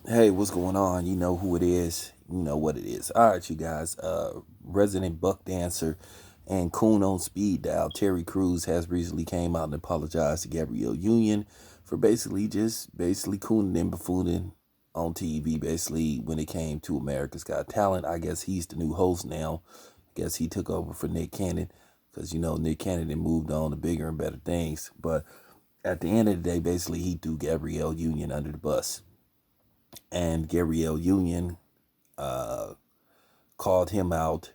Hey, what's going on? You know who it is. You know what it is. All right, you guys. Resident buck dancer and coon on speed dial. Terry Crews has recently came out and apologized to Gabrielle Union for basically cooning and buffooning on TV. Basically, when it came to America's Got Talent, I guess he's the new host now. I guess he took over for Nick Cannon because Nick Cannon had moved on to bigger and better things. But at the end of the day, basically he threw Gabrielle Union under the bus. And Gabrielle Union uh, called him out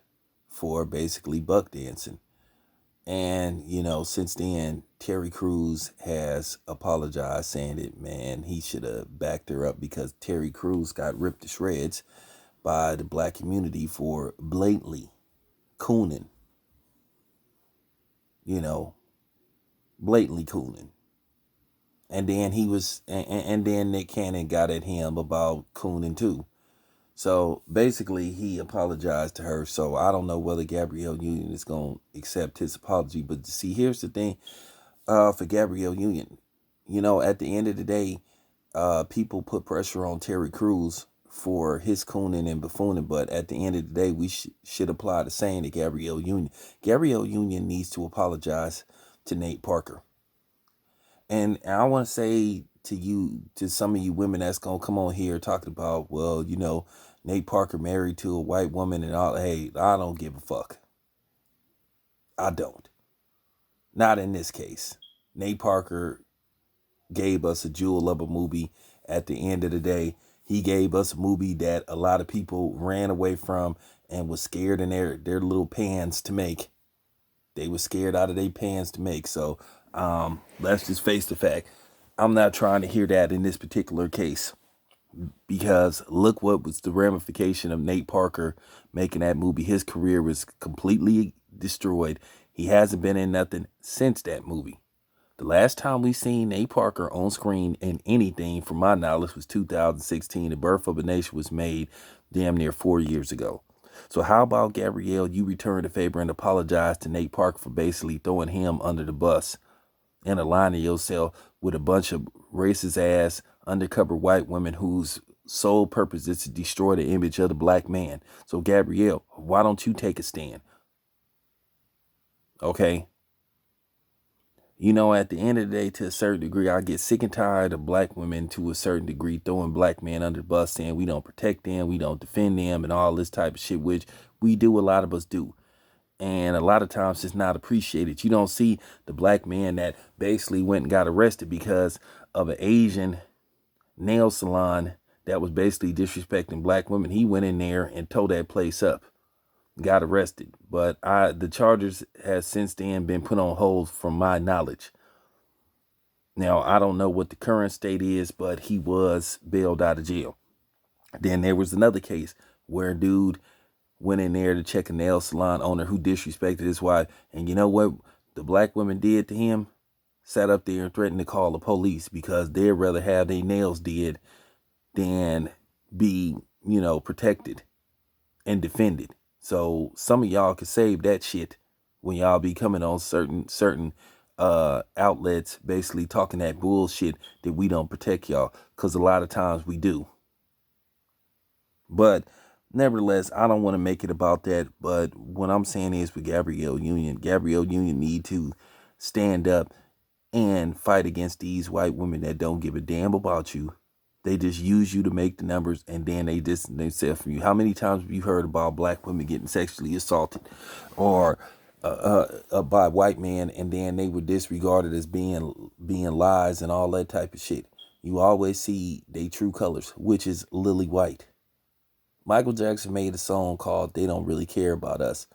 for basically buck dancing. And, since then, Terry Crews has apologized, saying that, man, he should have backed her up because Terry Crews got ripped to shreds by the black community for blatantly cooning, you know, blatantly cooning. And then Nick Cannon got at him about cooning too. So basically, he apologized to her. So I don't know whether Gabrielle Union is going to accept his apology. But see, here's the thing for Gabrielle Union. At the end of the day, people put pressure on Terry Crews for his cooning and buffooning. But at the end of the day, we should apply the same to Gabrielle Union. Gabrielle Union needs to apologize to Nate Parker. And I want to say to you, to some of you women that's going to come on here talking about, well, Nate Parker married to a white woman and all. Hey, I don't give a fuck. I don't. Not in this case. Nate Parker gave us a jewel of a movie. At the end of the day, he gave us a movie that a lot of people ran away from and was scared in their little pants to make. They were scared out of their pants to make. So let's just face the fact. I'm not trying to hear that in this particular case because look what was the ramification of Nate Parker making that movie. His career was completely destroyed. He hasn't been in nothing since that movie. The last time we seen Nate Parker on screen in anything, from my knowledge, was 2016. The Birth of a Nation was made damn near 4 years ago. So how about Gabrielle, you return the favor and apologize to Nate Parker for basically throwing him under the bus and aligning yourself with a bunch of racist ass undercover white women whose sole purpose is to destroy the image of the black man. So Gabrielle, why don't you take a stand? Okay? At the end of the day, to a certain degree, I get sick and tired of black women to a certain degree throwing black men under the bus, saying we don't protect them, we don't defend them, and all this type of shit, which we do, a lot of us do. And a lot of times it's not appreciated. You don't see the black man that basically went and got arrested because of an Asian nail salon that was basically disrespecting black women. He went in there and tore that place up, got arrested. But the charges has since then been put on hold from my knowledge. Now, I don't know what the current state is, but he was bailed out of jail. Then there was another case where a dude went in there to check a nail salon owner who disrespected his wife. And you know what the black women did to him? Sat up there and threatened to call the police because they'd rather have their nails did than be, protected and defended. So some of y'all could save that shit when y'all be coming on certain outlets basically talking that bullshit that we don't protect y'all, because a lot of times we do. But nevertheless, I don't want to make it about that. But what I'm saying is, with Gabrielle Union need to stand up and fight against these white women that don't give a damn about you. They just use you to make the numbers, and then they distance themselves from you. How many times have you heard about black women getting sexually assaulted or by white men, and then they were disregarded as being lies and all that type of shit? You always see they true colors, which is lily white. Michael Jackson made a song called "They Don't Really Care About Us,"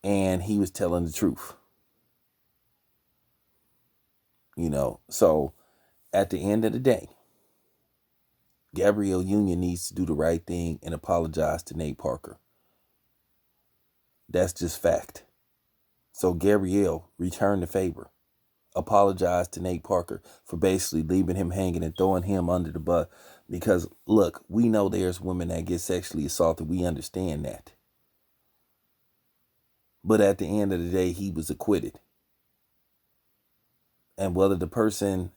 and he was telling the truth. So at the end of the day, Gabrielle Union needs to do the right thing and apologize to Nate Parker. That's just fact. So Gabrielle, return the favor. Apologize to Nate Parker for basically leaving him hanging and throwing him under the bus. Because look, we know there's women that get sexually assaulted. We understand that. But at the end of the day, he was acquitted. And whether the person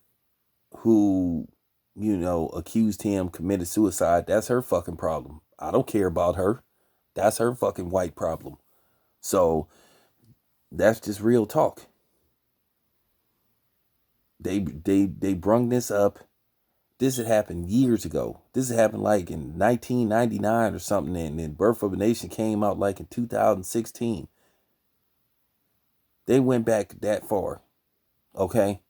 who accused him, committed suicide. That's her fucking problem. I don't care about her. That's her fucking white problem. So that's just real talk. They brung this up. This had happened years ago. This had happened like in 1999 or something, and then Birth of a Nation came out like in 2016. They went back that far. Okay?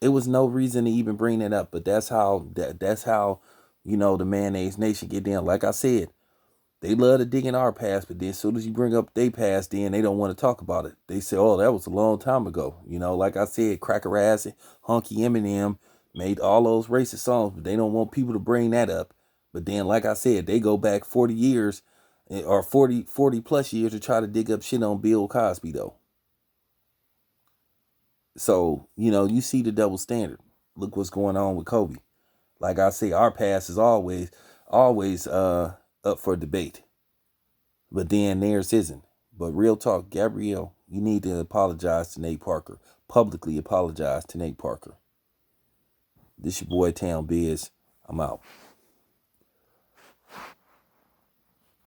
It was no reason to even bring that up, but that's how the mayonnaise nation get down. Like I said, they love to dig in our past, but then as soon as you bring up their past, then they don't want to talk about it. They say, "Oh, that was a long time ago." Like I said, Cracker Ass and Hunky Eminem made all those racist songs, but they don't want people to bring that up. But then, like I said, they go back 40 years or 40 plus years to try to dig up shit on Bill Cosby, though. So, you see the double standard. Look what's going on with Kobe. Like I say, our past is always up for debate. But then theirs isn't. But real talk, Gabrielle, you need to apologize to Nate Parker. Publicly apologize to Nate Parker. This your boy Town Biz. I'm out.